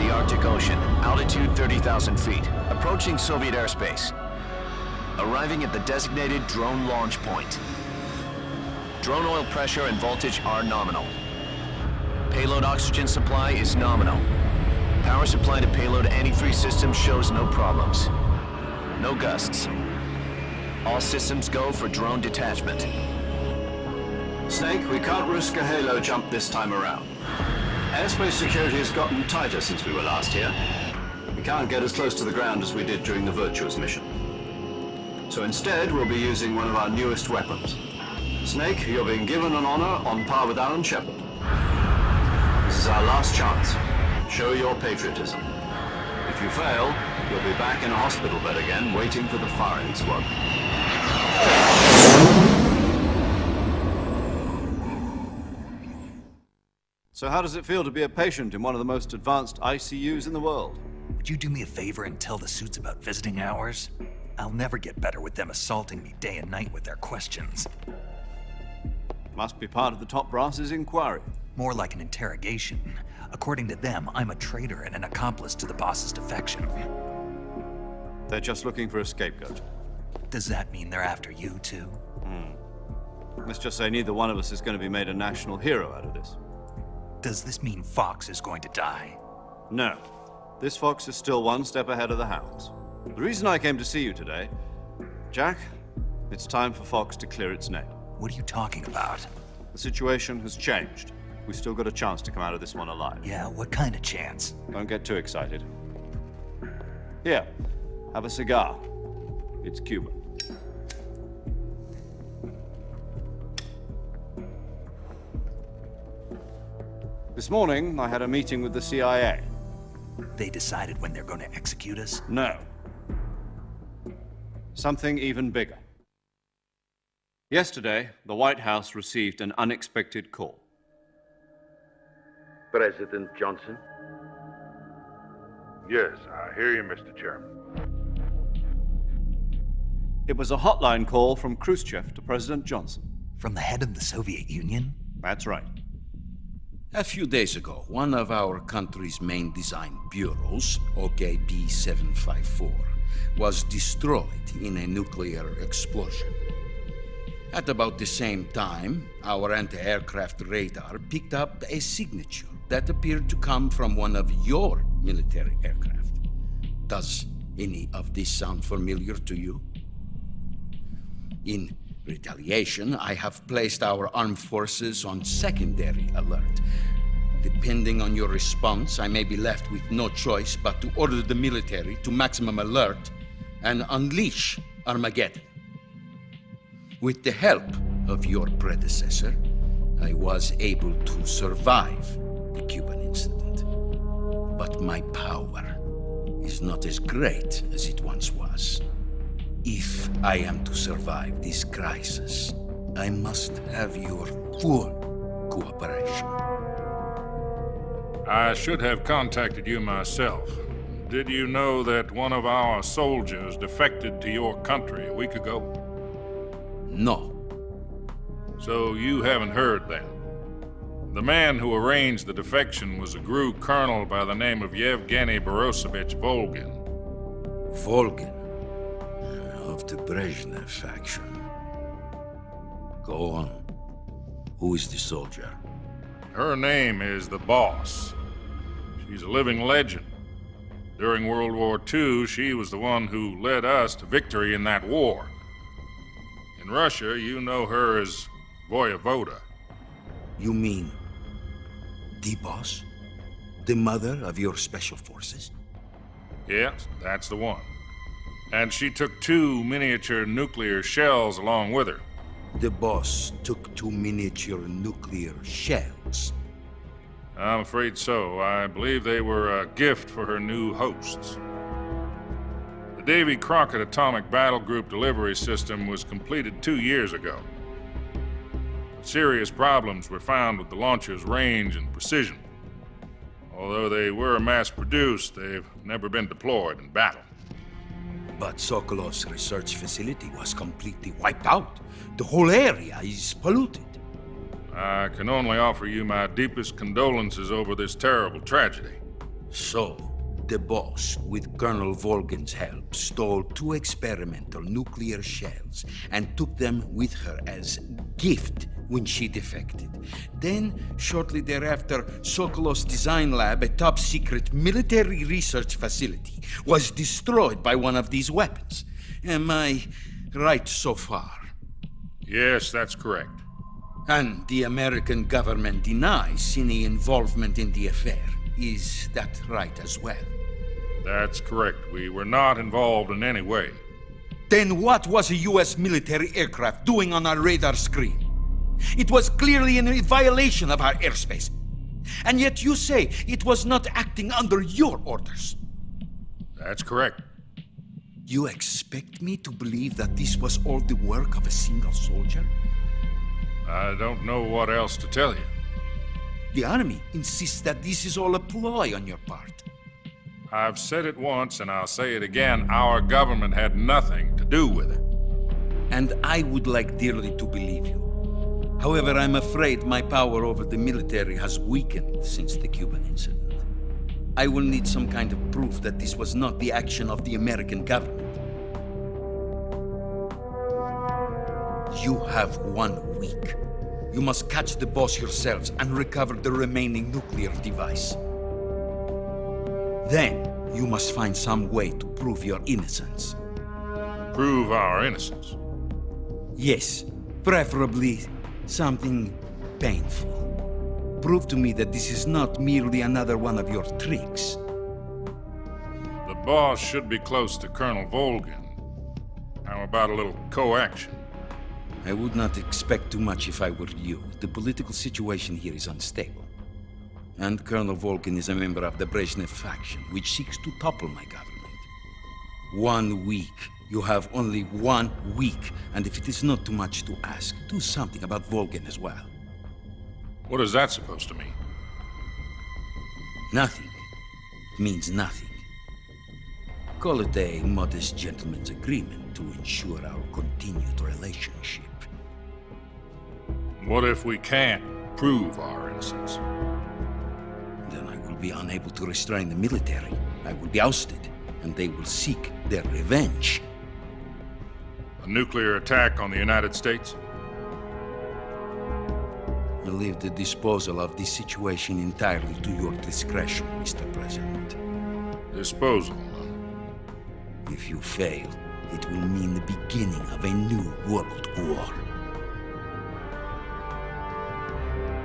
the Arctic Ocean, altitude 30,000 feet, approaching Soviet airspace. Arriving at the designated drone launch point. Drone oil pressure and voltage are nominal. Payload oxygen supply is nominal. Power supply to payload antifreeze system shows no problems. No gusts. All systems go for drone detachment. Snake, we can't risk a halo jump this time around. Airspace security has gotten tighter since we were last here. We can't get as close to the ground as we did during the Virtuous mission. So instead, we'll be using one of our newest weapons. Snake, you're being given an honor on par with Alan Shepard. This is our last chance. Show your patriotism. If you fail, you'll be back in a hospital bed again, waiting for the firing squad. So how does it feel to be a patient in one of the most advanced ICUs in the world? Would you do me a favor and tell the suits about visiting hours? I'll never get better with them assaulting me day and night with their questions. Must be part of the top brass's inquiry. More like an interrogation. According to them, I'm a traitor and an accomplice to the boss's defection. They're just looking for a scapegoat. Does that mean they're after you, too? Let's just say neither one of us is going to be made a national hero out of this. Does this mean Fox is going to die? No. This fox is still one step ahead of the hounds. The reason I came to see you today, Jack, it's time for Fox to clear its name. What are you talking about? The situation has changed. We've still got a chance to come out of this one alive. Yeah, what kind of chance? Don't get too excited. Here, have a cigar. It's Cuban. This morning, I had a meeting with the CIA. They decided when they're going to execute us? No. Something even bigger. Yesterday, the White House received an unexpected call. President Johnson? Yes, I hear you, Mr. Chairman. It was a hotline call from Khrushchev to President Johnson. From the head of the Soviet Union? That's right. A few days ago, one of our country's main design bureaus, OKB 754, was destroyed in a nuclear explosion. At about the same time, our anti-aircraft radar picked up a signature that appeared to come from one of your military aircraft. Does any of this sound familiar to you? In retaliation, I have placed our armed forces on secondary alert. Depending on your response, I may be left with no choice but to order the military to maximum alert and unleash Armageddon. With the help of your predecessor, I was able to survive the Cuban incident. But my power is not as great as it once was. If I am to survive this crisis, I must have your full cooperation. I should have contacted you myself. Did you know that one of our soldiers defected to your country a week ago? No. So you haven't heard then. The man who arranged the defection was a GRU colonel by the name of Yevgeny Borosovich Volgin. Volgin, of the Brezhnev faction. Go on. Who is the soldier? Her name is the Boss. She's a living legend. During World War II, she was the one who led us to victory in that war. In Russia, you know her as Voyevoda. You mean the Boss? The mother of your special forces? Yes, that's the one. And she took 2 miniature nuclear shells along with her. The Boss took 2 miniature nuclear shells. I'm afraid so. I believe they were a gift for her new hosts. The Davy Crockett Atomic Battle Group delivery system was completed 2 years ago. Serious problems were found with the launcher's range and precision. Although they were mass-produced, they've never been deployed in battle. But Sokolov's research facility was completely wiped out. The whole area is polluted. I can only offer you my deepest condolences over this terrible tragedy. So, the boss, with Colonel Volgin's help, stole 2 experimental nuclear shells and took them with her as gift when she defected. Then, shortly thereafter, Sokolov's design lab, a top-secret military research facility, was destroyed by one of these weapons. Am I right so far? Yes, that's correct. And the American government denies any involvement in the affair. Is that right as well? That's correct. We were not involved in any way. Then what was a U.S. military aircraft doing on our radar screen? It was clearly in violation of our airspace. And yet you say it was not acting under your orders. That's correct. You expect me to believe that this was all the work of a single soldier? I don't know what else to tell you. The army insists that this is all a ploy on your part. I've said it once and I'll say it again. Our government had nothing to do with it. And I would like dearly to believe you. However, I'm afraid my power over the military has weakened since the Cuban incident. I will need some kind of proof that this was not the action of the American government. You have 1 week. You must catch the boss yourselves and recover the remaining nuclear device. Then, you must find some way to prove your innocence. Prove our innocence. Yes, preferably something painful. Prove to me that this is not merely another one of your tricks. The boss should be close to Colonel Volgin. How about a little co-action? I would not expect too much if I were you. The political situation here is unstable. And Colonel Volgin is a member of the Brezhnev faction, which seeks to topple my government. 1 week. You have only 1 week, and if it is not too much to ask, do something about Volgin as well. What is that supposed to mean? Nothing means nothing. Call it a modest gentleman's agreement to ensure our continued relationship. What if we can't prove our innocence? Then I will be unable to restrain the military. I will be ousted, and they will seek their revenge. A nuclear attack on the United States? I leave the disposal of this situation entirely to your discretion, Mr. President. Disposal. If you fail, it will mean the beginning of a new world war.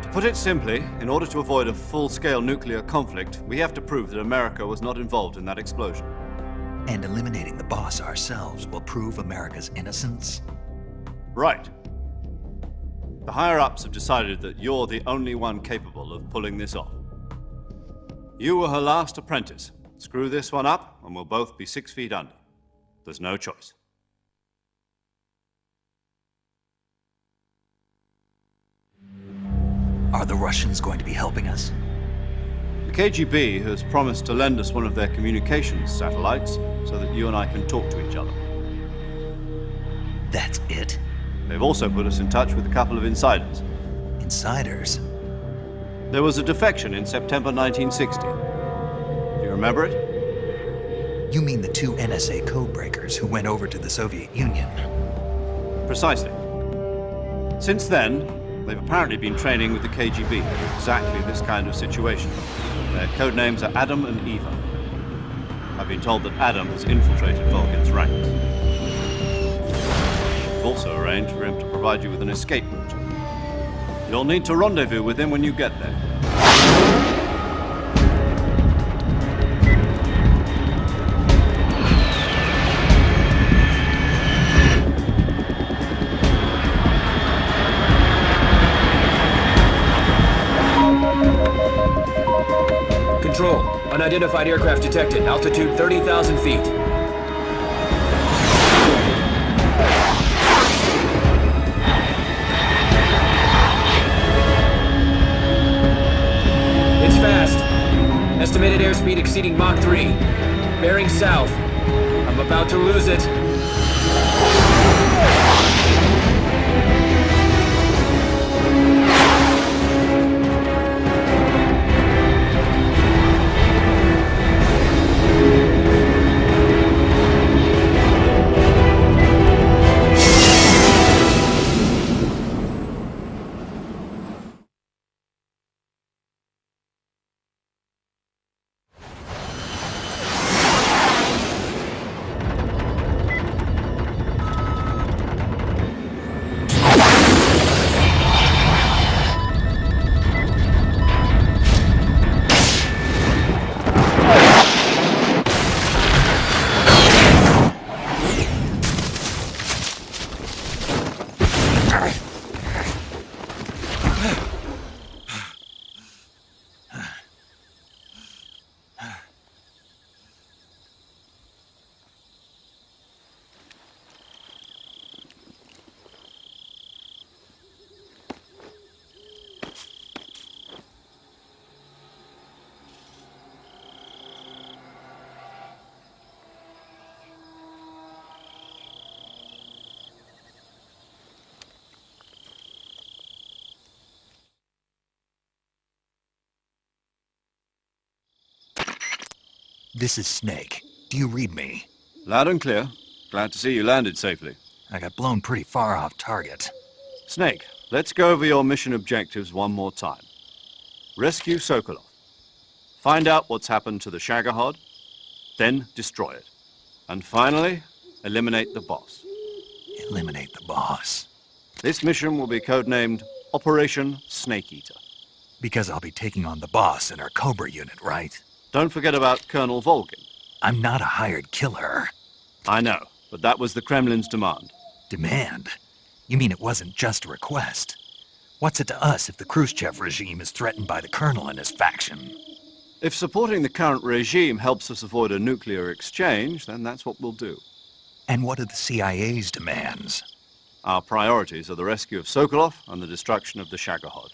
To put it simply, in order to avoid a full-scale nuclear conflict, we have to prove that America was not involved in that explosion. And eliminating the boss ourselves will prove America's innocence? Right. The higher-ups have decided that you're the only one capable of pulling this off. You were her last apprentice. Screw this one up, and we'll both be 6 feet under. There's no choice. Are the Russians going to be helping us? The KGB has promised to lend us one of their communications satellites so that you and I can talk to each other. That's it? They've also put us in touch with a couple of insiders. Insiders? There was a defection in September 1960. Do you remember it? You mean the 2 NSA codebreakers who went over to the Soviet Union? Precisely. Since then, they've apparently been training with the KGB for exactly this kind of situation. Their code names are Adam and Eva. I've been told that Adam has infiltrated Volgin's ranks. We've also arranged for him to provide you with an escape route. You'll need to rendezvous with him when you get there. Control. Unidentified aircraft detected. Altitude 30,000 feet. It's fast. Estimated airspeed exceeding Mach 3. Bearing south. I'm about to lose it. This is Snake. Do you read me? Loud and clear. Glad to see you landed safely. I got blown pretty far off target. Snake, let's go over your mission objectives one more time. Rescue Sokolov. Find out what's happened to the Shagohod, then destroy it. And finally, eliminate the boss. Eliminate the boss. This mission will be codenamed Operation Snake Eater. Because I'll be taking on the boss in our Cobra unit, right? Don't forget about Colonel Volgin. I'm not a hired killer. I know, but that was the Kremlin's demand. Demand? You mean it wasn't just a request? What's it to us if the Khrushchev regime is threatened by the Colonel and his faction? If supporting the current regime helps us avoid a nuclear exchange, then that's what we'll do. And what are the CIA's demands? Our priorities are the rescue of Sokolov and the destruction of the Shagohod.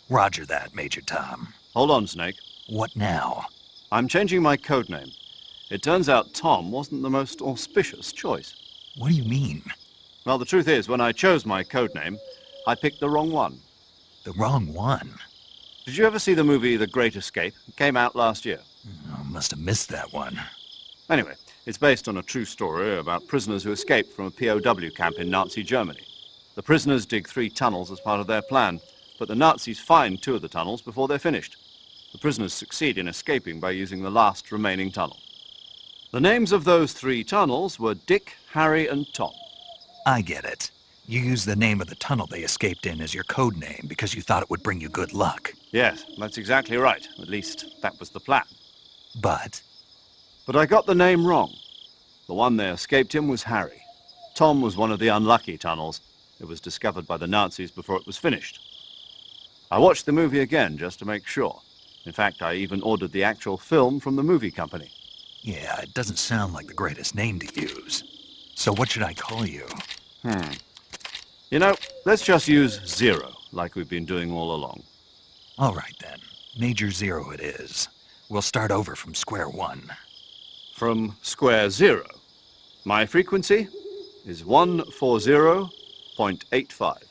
Roger that, Major Tom. Hold on, Snake. What now? I'm changing my codename. It turns out Tom wasn't the most auspicious choice. What do you mean? Well, the truth is, when I chose my codename, I picked the wrong one. The wrong one? Did you ever see the movie The Great Escape? It came out last year. I must have missed that one. Anyway, it's based on a true story about prisoners who escaped from a POW camp in Nazi Germany. The prisoners dig 3 tunnels as part of their plan, but the Nazis find 2 of the tunnels before they're finished. The prisoners succeed in escaping by using the last remaining tunnel. The names of those 3 tunnels were Dick, Harry, and Tom. I get it. You used the name of the tunnel they escaped in as your code name because you thought it would bring you good luck. Yes, that's exactly right. At least, that was the plan. But But I got the name wrong. The one they escaped in was Harry. Tom was one of the unlucky tunnels. It was discovered by the Nazis before it was finished. I watched the movie again just to make sure. In fact, I even ordered the actual film from the movie company. yeah, it doesn't sound like the greatest name to use. So what should I call you? You know, let's just use Zero, like we've been doing all along. All right then. Major Zero it is. We'll start over from square one. From square zero. My frequency is 140.85.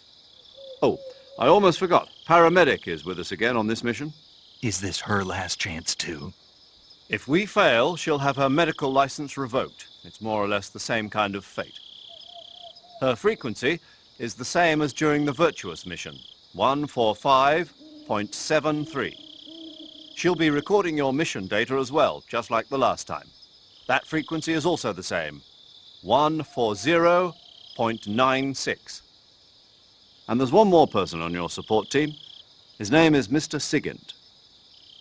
Oh, I almost forgot. Paramedic is with us again on this mission. Is this her last chance too? If we fail, she'll have her medical license revoked. It's more or less the same kind of fate. Her frequency is the same as during the Virtuous mission, 145.73. She'll be recording your mission data as well, just like the last time. That frequency is also the same, 140.96. And there's one more person on your support team. His name is Mr. Sigint.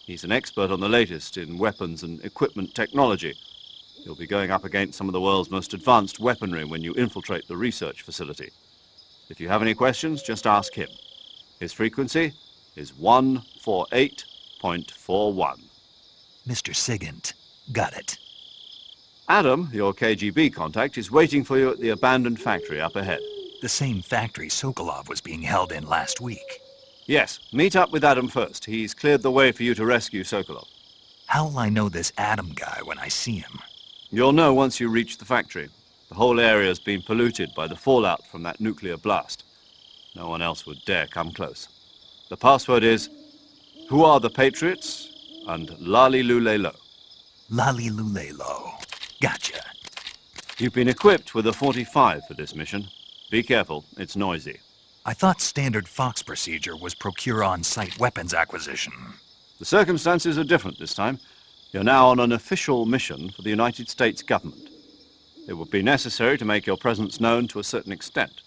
He's an expert on the latest in weapons and equipment technology. You'll be going up against some of the world's most advanced weaponry when you infiltrate the research facility. If you have any questions, just ask him. His frequency is 148.41. Mr. Sigint. Got it. Adam, your KGB contact, is waiting for you at the abandoned factory up ahead. The same factory Sokolov was being held in last week. Yes, meet up with Adam first. He's cleared the way for you to rescue Sokolov. How will I know this Adam guy when I see him? You'll know once you reach the factory. The whole area's been polluted by the fallout from that nuclear blast. No one else would dare come close. The password is, "Who are the Patriots?" and "Lali Lulelo." Lali Lulelo. Gotcha. You've been equipped with a 45 for this mission. Be careful, it's noisy. I thought standard Fox procedure was procure on-site weapons acquisition. The circumstances are different this time. You're now on an official mission for the United States government. It would be necessary to make your presence known to a certain extent,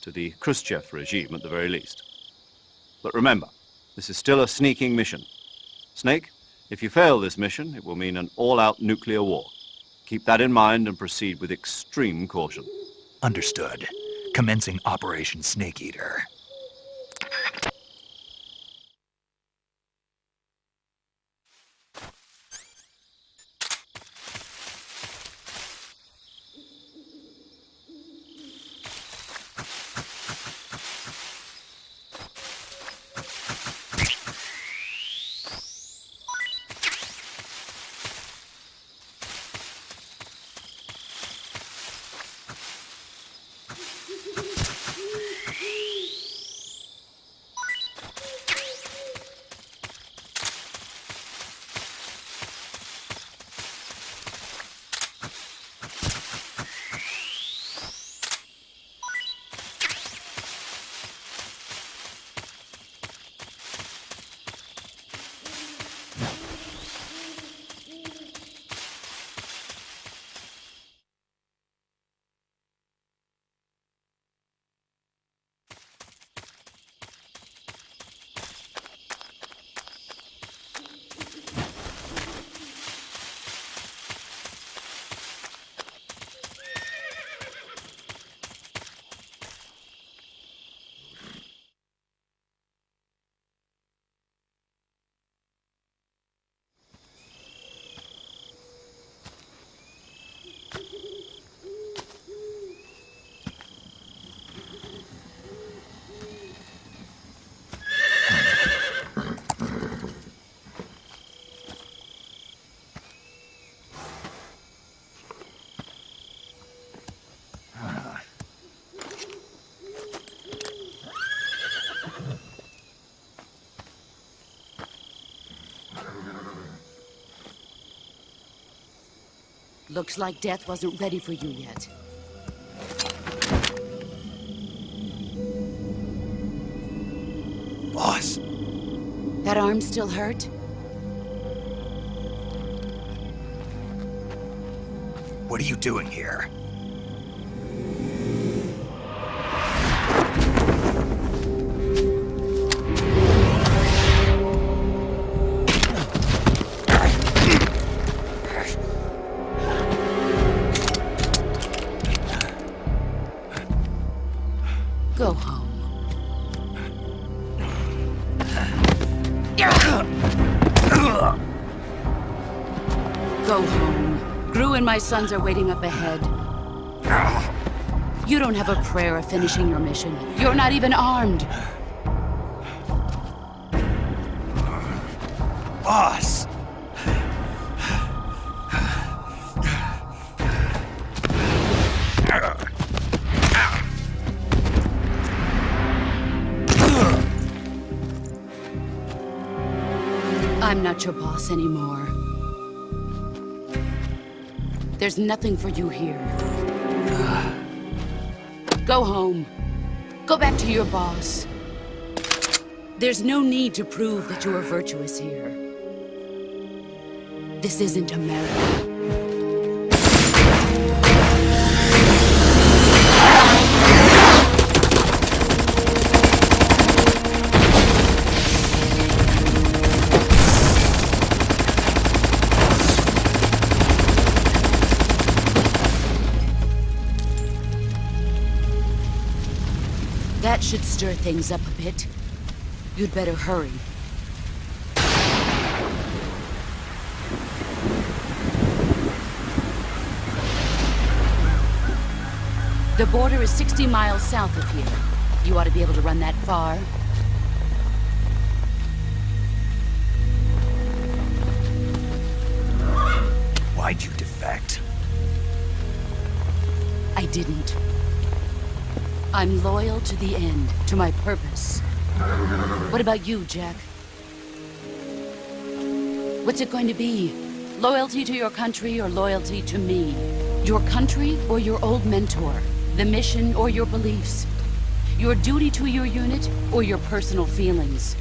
to the Khrushchev regime at the very least. But remember, this is still a sneaking mission. Snake, if you fail this mission, it will mean an all-out nuclear war. Keep that in mind and proceed with extreme caution. Understood. Commencing Operation Snake Eater. Looks like death wasn't ready for you yet. Boss, That arm still hurt? what are you doing here? Go home. Go home. Gru and my sons are waiting up ahead. You don't have a prayer of finishing your mission. You're not even armed. Boss! I'm not your boss anymore. There's nothing for you here. Go home. Go back to your boss. There's no need to prove that you are virtuous here. This isn't America. That should stir things up a bit. You'd better hurry. The border is 60 miles south of here. You ought to be able to run that far. Why'd you defect? I didn't. I'm loyal to the end, to my purpose. What about you, Jack? What's it going to be? Loyalty to your country or loyalty to me? Your country or your old mentor? The mission or your beliefs? Your duty to your unit or your personal feelings?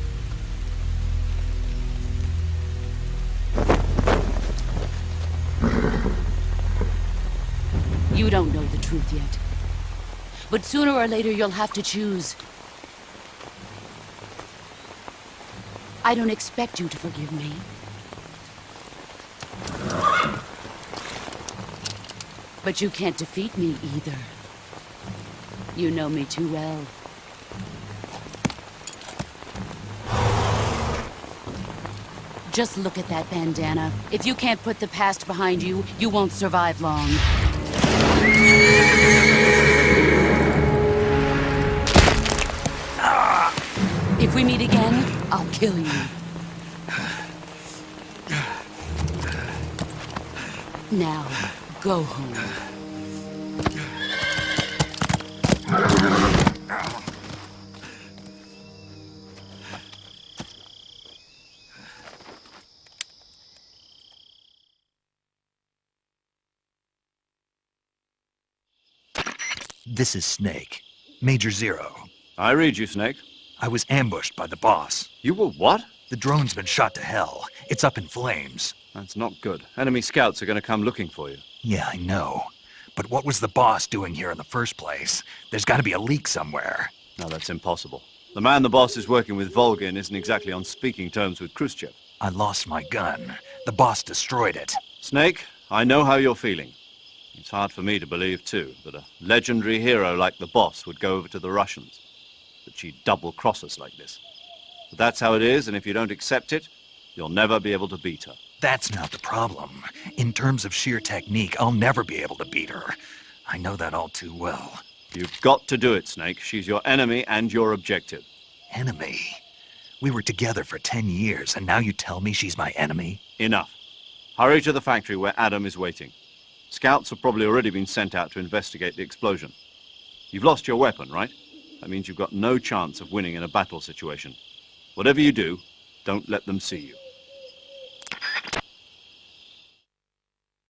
You don't know the truth yet. But sooner or later, you'll have to choose. I don't expect you to forgive me. But you can't defeat me either. You know me too well. Just look at that bandana. If you can't put the past behind you, you won't survive long. If we meet again, I'll kill you. Now, go home. This is Snake. Major Zero. I read you, Snake. I was ambushed by the boss. You were what? The drone's been shot to hell. It's up in flames. That's not good. Enemy scouts are going to come looking for you. Yeah, I know. But what was the boss doing here in the first place? There's got to be a leak somewhere. No, that's impossible. The man the boss is working with, Volgin, isn't exactly on speaking terms with Khrushchev. I lost my gun. The boss destroyed it. Snake, I know how you're feeling. It's hard for me to believe, too, that a legendary hero like the boss would go over to the Russians. That she'd double-cross us like this. But that's how it is, and if you don't accept it, you'll never be able to beat her. That's not the problem. In terms of sheer technique, I'll never be able to beat her. I know that all too well. You've got to do it, Snake. She's your enemy and your objective. Enemy? We were together for 10 years, and now you tell me she's my enemy? Enough. Hurry to the factory where Adam is waiting. Scouts have probably already been sent out to investigate the explosion. You've lost your weapon, right? That means you've got no chance of winning in a battle situation. Whatever you do, don't let them see you.